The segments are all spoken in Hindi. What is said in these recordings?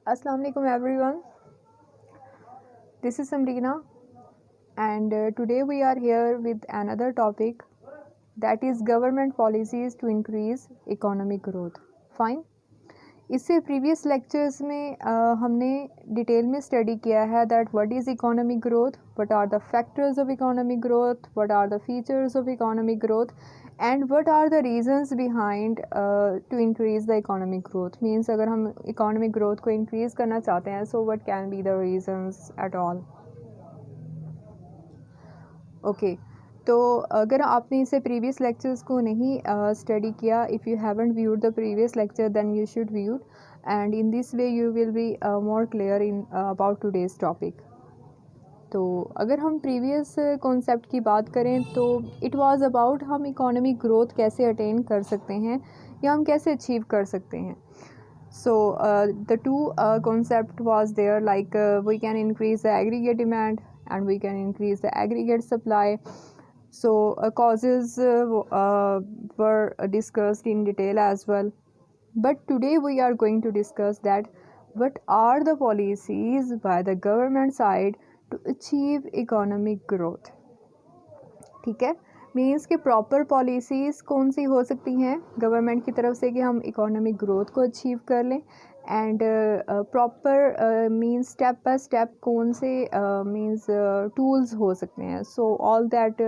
Assalamu alaikum everyone. This is Samreena and today we are here with another topic that is government policies to increase economic growth. Fine. इससे प्रीवियस लेक्चर्स में हमने डिटेल में स्टडी किया है that what is economic growth, what are the factors of economic growth, what are the features of economic growth and what are the reasons behind to increase the economic growth. Means अगर हम इकोनॉमिक ग्रोथ को इंक्रीज़ करना चाहते हैं so what can be the reasons at all. Okay, तो अगर आपने इसे प्रीवियस लेक्चर्स को नहीं स्टडी किया, if you haven't viewed the previous lecture then you should viewed and in this way you will be more clear in about today's topic. तो अगर हम प्रीवियस कॉन्सेप्ट की बात करें तो इट वाज अबाउट हम इकोनॉमिक ग्रोथ कैसे अटेन कर सकते हैं या हम कैसे अचीव कर सकते हैं. So the two concept was there like we can increase the aggregate demand and we can increase the aggregate supply. So causes were discussed in detail as well. But today we are going to discuss that what are the policies by the government side to achieve economic growth. ठीक है, मीन्स कि प्रॉपर पॉलिसीज़ कौन सी हो सकती हैं गवर्नमेंट की तरफ से कि हम इकोनॉमिक ग्रोथ को अचीव कर लें and proper means step by step कौन से मीन्स टूल्स हो सकते हैं. So all that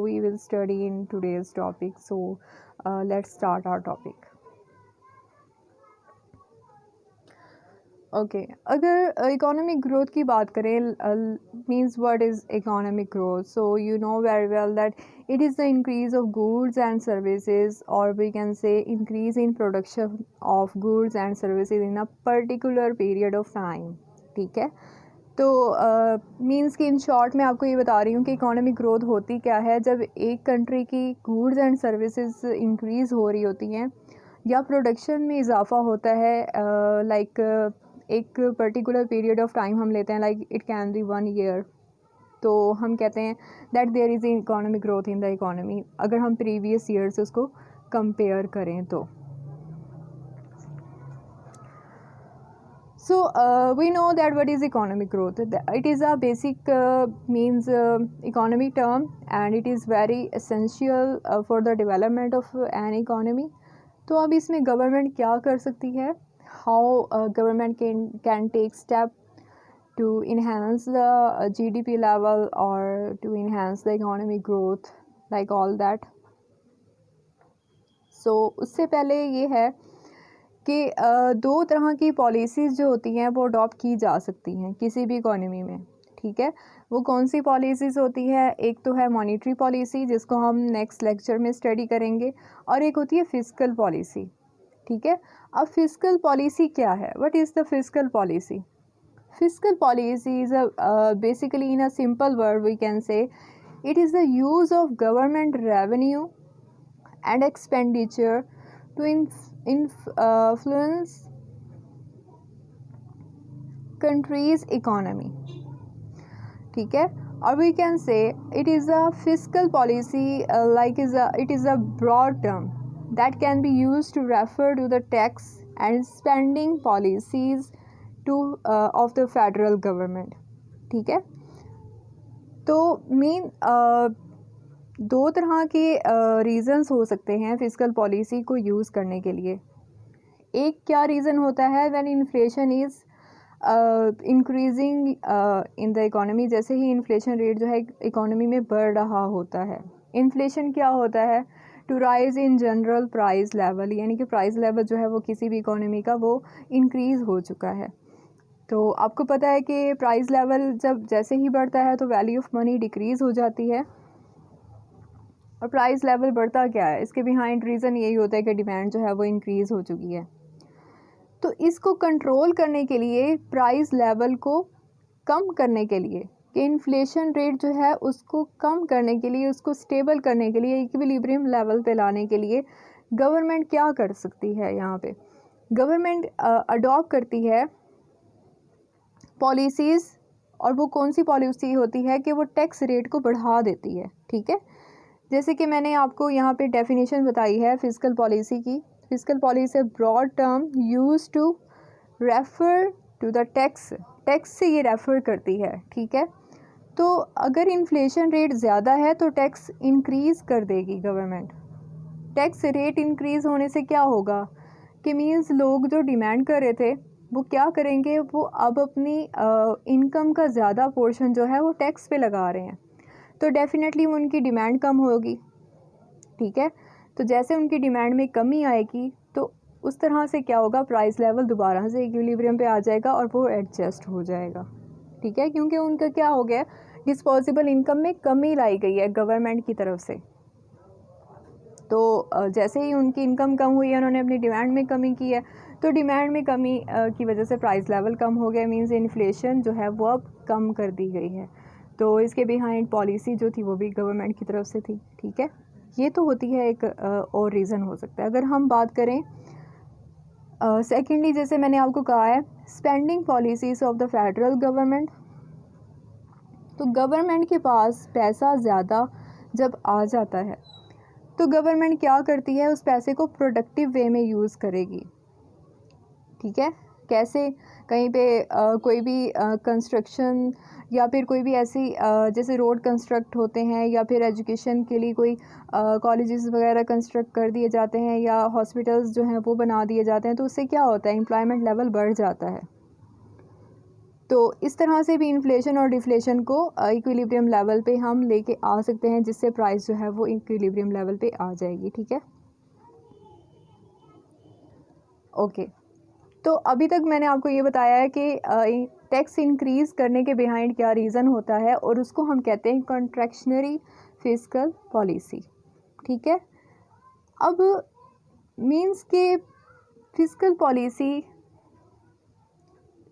we will study in today's topic. So let's start our topic. Okay, अगर इकोनॉमिक ग्रोथ की बात करें means what is economic growth. So you know very well that it is the increase of goods and services, or we can say increase in production of goods and services in a particular period of time. ठीक है, तो मीन्स कि इन शॉर्ट मैं आपको ये बता रही हूँ कि इकोनॉमिक ग्रोथ होती क्या है. जब एक कंट्री की गुड्स एंड सर्विसेज इंक्रीज़ हो रही होती हैं या प्रोडक्शन में इजाफा होता है लाइक एक पर्टिकुलर पीरियड ऑफ टाइम हम लेते हैं like it can be 1 year, तो हम कहते हैं that there is economic growth in the economy अगर हम प्रीवियस ईयर से उसको कंपेयर करें तो. So we know that what is economic growth. It is a basic means economic term and it is very essential for the development of an economy. तो अब इसमें गवर्नमेंट क्या कर सकती है, how government can take step to enhance the GDP level or to enhance the economic growth like all that. So उससे पहले ये है कि दो तरह की पॉलिसीज़ जो होती हैं वो अडॉप्ट की जा सकती हैं किसी भी इकोनॉमी में. ठीक है, वो कौन सी पॉलिसीज़ होती है, एक तो है मॉनेटरी पॉलिसी जिसको हम नेक्स्ट लेक्चर में स्टडी करेंगे, और एक होती है फिस्कल पॉलिसी. ठीक है, अब फिस्कल पॉलिसी क्या है, what is the fiscal policy. Fiscal policy is basically in a simple word we can say it is the use of government revenue and expenditure to influence country's economy. ठीक है, or we can say it is a fiscal policy it is a broad term that can be used to refer to the tax and spending policies to of the federal government. ठीक है, तो मीन दो तरह के रीज़न्स हो सकते हैं फिस्कल पॉलिसी को यूज़ करने के लिए. एक क्या रीज़न होता है when inflation is increasing in the economy, जैसे ही इन्फ्लेशन रेट जो है इकोनॉमी में बढ़ रहा होता है. इन्फ्लेशन क्या होता है, to rise in general price level, यानी कि प्राइस लेवल जो है वो किसी भी इकोनॉमी का वो इंक्रीज़ हो चुका है. तो आपको पता है कि प्राइस लेवल जब जैसे ही बढ़ता है तो वैल्यू ऑफ मनी डिक्रीज़ हो जाती है, और प्राइस लेवल बढ़ता क्या है, इसके बिहाइंड रीज़न यही होता है कि डिमांड जो है वो इंक्रीज़ हो चुकी है. तो इसको कंट्रोल करने के लिए, प्राइस लेवल को कम करने के लिए, कि इन्फ्लेशन रेट जो है उसको कम करने के लिए, उसको स्टेबल करने के लिए, इक्विलिब्रियम लेवल पे लाने के लिए गवर्नमेंट क्या कर सकती है. यहाँ पे गवर्नमेंट अडॉप्ट करती है पॉलिसीज़, और वो कौन सी पॉलिसी होती है कि वो टैक्स रेट को बढ़ा देती है. ठीक है, जैसे कि मैंने आपको यहाँ पे डेफिनेशन बताई है फिस्कल पॉलिसी की. Fiscal policy broad term use to refer to the tax, tax से ये रेफ़र करती है, ठीक है। तो अगर इन्फ्लेशन रेट ज़्यादा है तो टैक्स इंक्रीज़ कर देगी गवर्नमेंट। टैक्स रेट इंक्रीज़ होने से क्या होगा कि मीन्स लोग जो डिमांड कर रहे थे वो क्या करेंगे, वो अब अपनी इनकम का ज़्यादा पोर्शन जो है वो टैक्स पे लगा रहे हैं, तो डेफ़िनेटली उनकी डिमांड कम होगी, ठीक है। तो जैसे उनकी डिमांड में कमी आएगी तो उस तरह से क्या होगा, प्राइस लेवल दोबारा से इक्विलिब्रियम पे आ जाएगा और वो एडजस्ट हो जाएगा, ठीक है, क्योंकि उनका क्या हो गया, डिस्पोजेबल इनकम में कमी लाई गई है गवर्नमेंट की तरफ से। तो जैसे ही उनकी इनकम कम हुई है, उन्होंने अपनी डिमांड में कमी की है, तो डिमांड में कमी की वजह से प्राइस लेवल कम हो गया, मीन्स इन्फ्लेशन जो है वो अब कम कर दी गई है। तो इसके बिहाइंड पॉलिसी जो थी वो भी गवर्नमेंट की तरफ से थी, ठीक है। ये तो होती है एक और रीज़न हो सकता है। अगर हम बात करें सेकेंडली, जैसे मैंने आपको कहा है spending policies of the federal government, तो गवर्नमेंट के पास पैसा ज़्यादा जब आ जाता है तो गवर्नमेंट क्या करती है, उस पैसे को प्रोडक्टिव वे में यूज़ करेगी, ठीक है। कैसे, कहीं पे कोई भी कंस्ट्रक्शन या फिर कोई भी ऐसी जैसे रोड कंस्ट्रक्ट होते हैं या फिर एजुकेशन के लिए कोई कॉलेजेस वगैरह कंस्ट्रक्ट कर दिए जाते हैं या हॉस्पिटल्स जो हैं वो बना दिए जाते हैं, तो उससे क्या होता है, एम्प्लॉयमेंट लेवल बढ़ जाता है। तो इस तरह से भी इन्फ्लेशन और डिफ्लेशन को इक्विलिब्रियम लेवल पे हम लेके आ सकते हैं, जिससे प्राइस जो है वो इक्विलिब्रियम लेवल पे आ जाएगी, ठीक है। ओके, तो अभी तक मैंने आपको ये बताया है कि टैक्स इंक्रीज़ करने के बिहाइंड क्या रीज़न होता है, और उसको हम कहते हैं कॉन्ट्रैक्शनरी फिस्कल पॉलिसी, ठीक है। अब मीन्स के फिस्कल पॉलिसी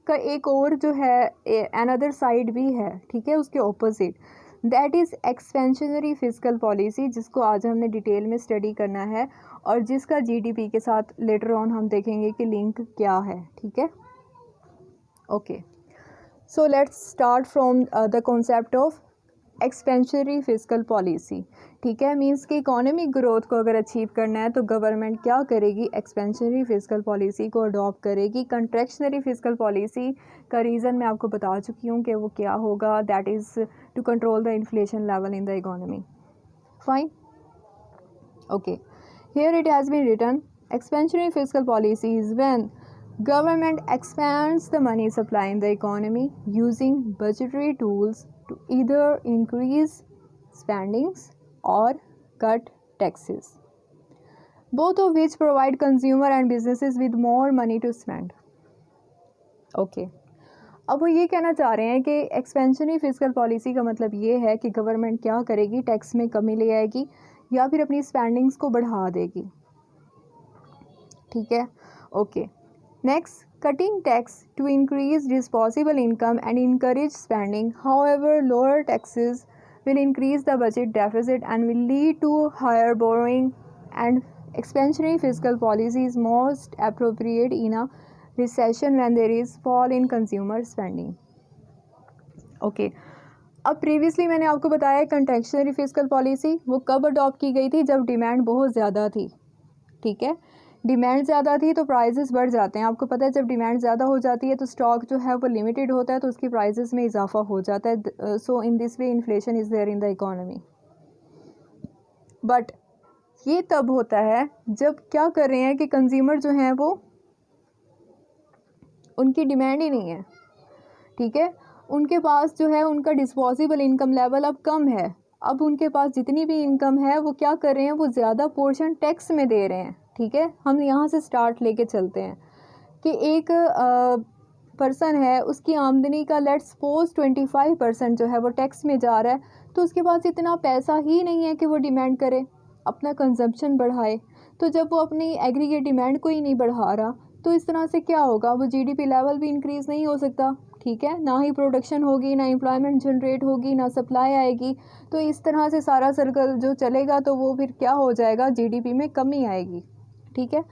का एक और जो है अनदर साइड भी है, ठीक है, उसके opposite, that is expansionary fiscal policy, जिसको आज हमने डिटेल में स्टडी करना है और जिसका जीडीपी के साथ लेटर ऑन हम देखेंगे कि लिंक क्या है, ठीक है। Okay, so let's start from the concept of expansionary fiscal policy, ठीक है। मींस कि इकोनॉमिक ग्रोथ को अगर अचीव करना है तो गवर्नमेंट क्या करेगी, एक्सपेंशनरी फिस्कल पॉलिसी को अडॉप्ट करेगी। कंट्रैक्शनरी फिस्कल पॉलिसी का रीज़न मैं आपको बता चुकी हूँ कि वो क्या होगा, that is to control the inflation level in the economy, fine. Okay, here it has been written, expansionary fiscal policy is when government expands the money supply in the economy using budgetary tools to either increase spendings or cut taxes, both of which provide consumer and businesses with more money to spend. Okay, अब वो ये कहना चाह रहे हैं कि एक्सपेंशनरी फिस्कल पॉलिसी का मतलब ये है कि गवर्नमेंट क्या करेगी, टैक्स में कमी ले आएगी या फिर अपनी स्पेंडिंग्स को बढ़ा देगी, ठीक है। Okay, next, cutting tax to increase disposable income and encourage spending, however lower taxes will increase the budget deficit and will lead to higher borrowing, and expansionary fiscal policy is most appropriate in a recession when there is fall in consumer spending. Okay, अब प्रीवियसली मैंने आपको बताया कंट्रैक्शनरी फिस्कल पॉलिसी वो कब अडॉप्ट की गई थी, जब डिमांड बहुत ज़्यादा थी, ठीक है। डिमांड ज़्यादा थी तो प्राइसेस बढ़ जाते हैं, आपको पता है जब डिमांड ज़्यादा हो जाती है तो स्टॉक जो है वो लिमिटेड होता है, तो उसकी प्राइसेस में इजाफा हो जाता है। So in this way inflation is there in the economy. But ये तब होता है जब क्या कर रहे हैं कि कंज्यूमर जो हैं वो, उनकी डिमांड ही नहीं है, ठीक है। उनके पास जो है उनका डिस्पोजेबल इनकम लेवल अब कम है, अब उनके पास जितनी भी इनकम है वो क्या कर रहे हैं, वो ज़्यादा पोर्शन टैक्स में दे रहे हैं, ठीक है। हम यहाँ से स्टार्ट लेके चलते हैं कि एक पर्सन है, उसकी आमदनी का लेट्स सपोज 25% जो है वो टैक्स में जा रहा है, तो उसके पास इतना पैसा ही नहीं है कि वो डिमांड करे, अपना कंजम्पशन बढ़ाए। तो जब वो अपनी एग्रीगेट डिमांड को ही नहीं बढ़ा रहा तो इस तरह से क्या होगा, वो जीडीपी लेवल भी इंक्रीज़ नहीं हो सकता, ठीक है, ना ही प्रोडक्शन होगी, ना एम्प्लॉयमेंट जनरेट होगी, ना सप्लाई आएगी। तो इस तरह से सारा सर्कल जो चलेगा तो वो फिर क्या हो जाएगा, जीडीपी में कमी आएगी, ठीक है।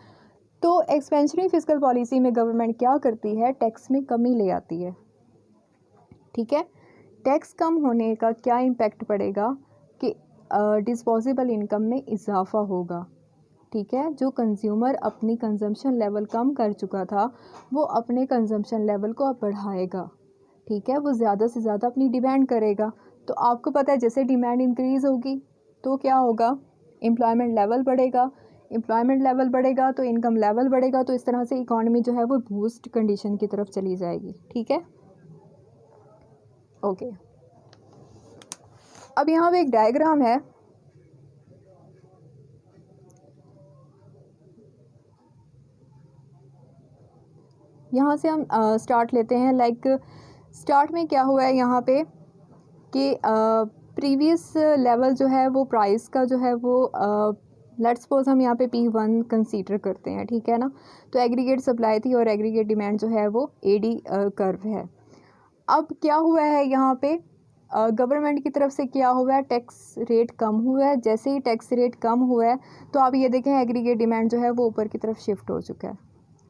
तो एक्सपेंशनरी फिस्कल पॉलिसी में गवर्नमेंट क्या करती है, टैक्स में कमी ले आती है, ठीक है। टैक्स कम होने का क्या इम्पैक्ट पड़ेगा कि डिस्पोजेबल इनकम में इजाफा होगा, ठीक है, जो कंज्यूमर अपनी कंजम्पशन लेवल कम कर चुका था वो अपने कंजम्पशन लेवल को अब बढ़ाएगा, ठीक है, वो ज़्यादा से ज़्यादा अपनी डिमांड करेगा। तो आपको पता है जैसे डिमांड इंक्रीज़ होगी तो क्या होगा, एम्प्लॉयमेंट लेवल बढ़ेगा, एम्प्लॉयमेंट लेवल बढ़ेगा तो इनकम लेवल बढ़ेगा, तो इस तरह से इकॉनमी जो है वो बूस्ट कंडीशन की तरफ चली जाएगी, ठीक है। ओके, अब यहाँ पे एक डायग्राम है, यहाँ से हम स्टार्ट लेते हैं। लाइक स्टार्ट में क्या हुआ है यहाँ पे कि प्रीवियस लेवल जो है वो प्राइस का जो है वो लेट्स सपोज हम यहाँ पे P1 कंसीडर करते हैं, ठीक है ना। तो एग्रीगेट सप्लाई थी और एग्रीगेट डिमांड जो है वो AD कर्व है। अब क्या हुआ है यहाँ पे, गवर्नमेंट की तरफ से क्या हुआ है, टैक्स रेट कम हुआ है। जैसे ही टैक्स रेट कम हुआ है तो आप ये देखें एग्रीगेट डिमांड जो है वो ऊपर की तरफ शिफ्ट हो चुका है,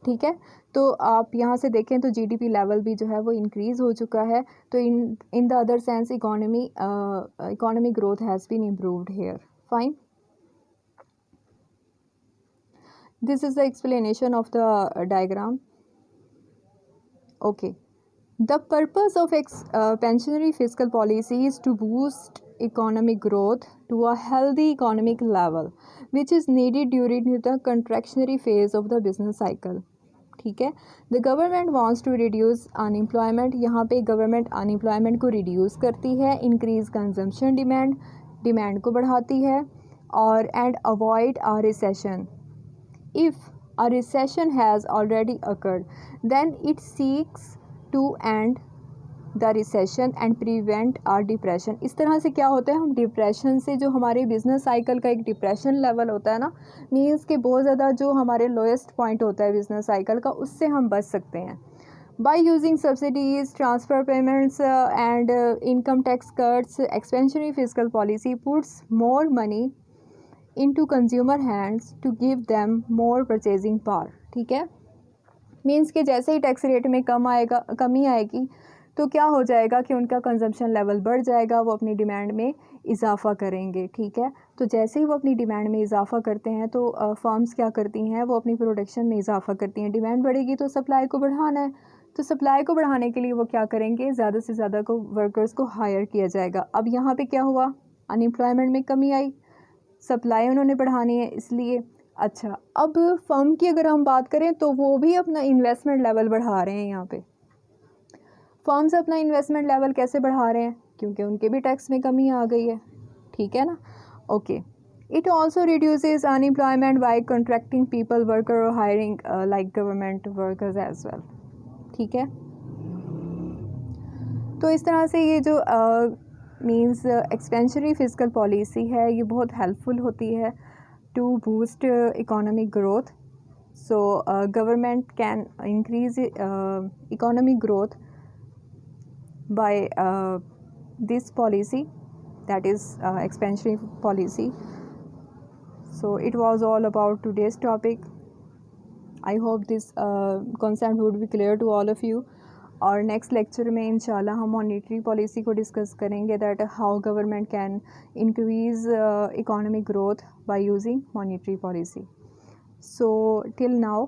ठीक है। तो आप यहाँ से देखें तो GDP लेवल भी जो है वो इंक्रीज़ हो चुका है। तो in the other sense economy growth has been improved here, fine. This is the explanation of the diagram. Okay, the purpose of expansionary fiscal policy is to boost economic growth to a healthy economic level, which is needed during the contractionary phase of the business cycle, ठीक है। The government wants to reduce unemployment, यहाँ पे गवर्नमेंट अनएम्प्लॉयमेंट को रिड्यूस करती है, इंक्रीज कंजम्पशन डिमांड को बढ़ाती है, और and avoid a recession. If a recession has already occurred then it seeks to end the recession and prevent or depression. इस तरह से क्या होता है, हम डिप्रेशन से, जो हमारे बिजनेस साइकिल का एक डिप्रेशन लेवल होता है ना, मीन्स कि बहुत ज़्यादा जो हमारे लोएस्ट पॉइंट होता है बिजनेस साइकिल का, उससे हम बच सकते हैं। By using subsidies, transfer payments and income tax cuts, expansionary physical policy puts more money into consumer hands to give them more purchasing power, ठीक है। मीन्स कि जैसे ही टैक्स रेट में कमी आएगी तो क्या हो जाएगा कि उनका कंजम्पशन लेवल बढ़ जाएगा, वो अपनी डिमांड में इजाफ़ा करेंगे, ठीक है। तो जैसे ही वो अपनी डिमांड में इजाफ़ा करते हैं तो फर्म्स क्या करती हैं, वो अपनी प्रोडक्शन में इजाफ़ा करती हैं। डिमांड बढ़ेगी तो सप्लाई को बढ़ाना है, तो सप्लाई को बढ़ाने के लिए वो क्या करेंगे, ज़्यादा से ज़्यादा को वर्कर्स को हायर किया जाएगा। अब यहाँ पे क्या हुआ, अनएम्प्लॉयमेंट में कमी आई, सप्लाई उन्होंने बढ़ानी है इसलिए। अच्छा, अब फर्म की अगर हम बात करें तो वो भी अपना इन्वेस्टमेंट लेवल बढ़ा रहे हैं। यहाँ पे फर्म्स अपना इन्वेस्टमेंट लेवल कैसे बढ़ा रहे हैं, क्योंकि उनके भी टैक्स में कमी आ गई है, ठीक है ना। Okay, it also reduces unemployment by contracting people worker और hiring like government workers as well, ठीक है। तो इस तरह से ये जो मीन्स एक्सपेंशनरी फिजिकल पॉलिसी है ये बहुत हेल्पफुल होती है to boost economic growth. So government can increase economic growth by this policy, that is expansionary policy. So it was all about today's topic. I hope this concept would be clear to all of you. और नेक्स्ट लेक्चर में इंशाल्लाह हम मॉनेटरी पॉलिसी को डिस्कस करेंगे, that how government can increase economic growth by using monetary policy. So till now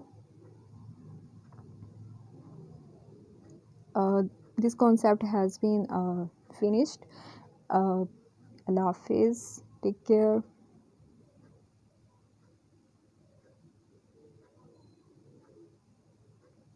this concept has been finished. अल्लाह हाफिज़, टेक केयर.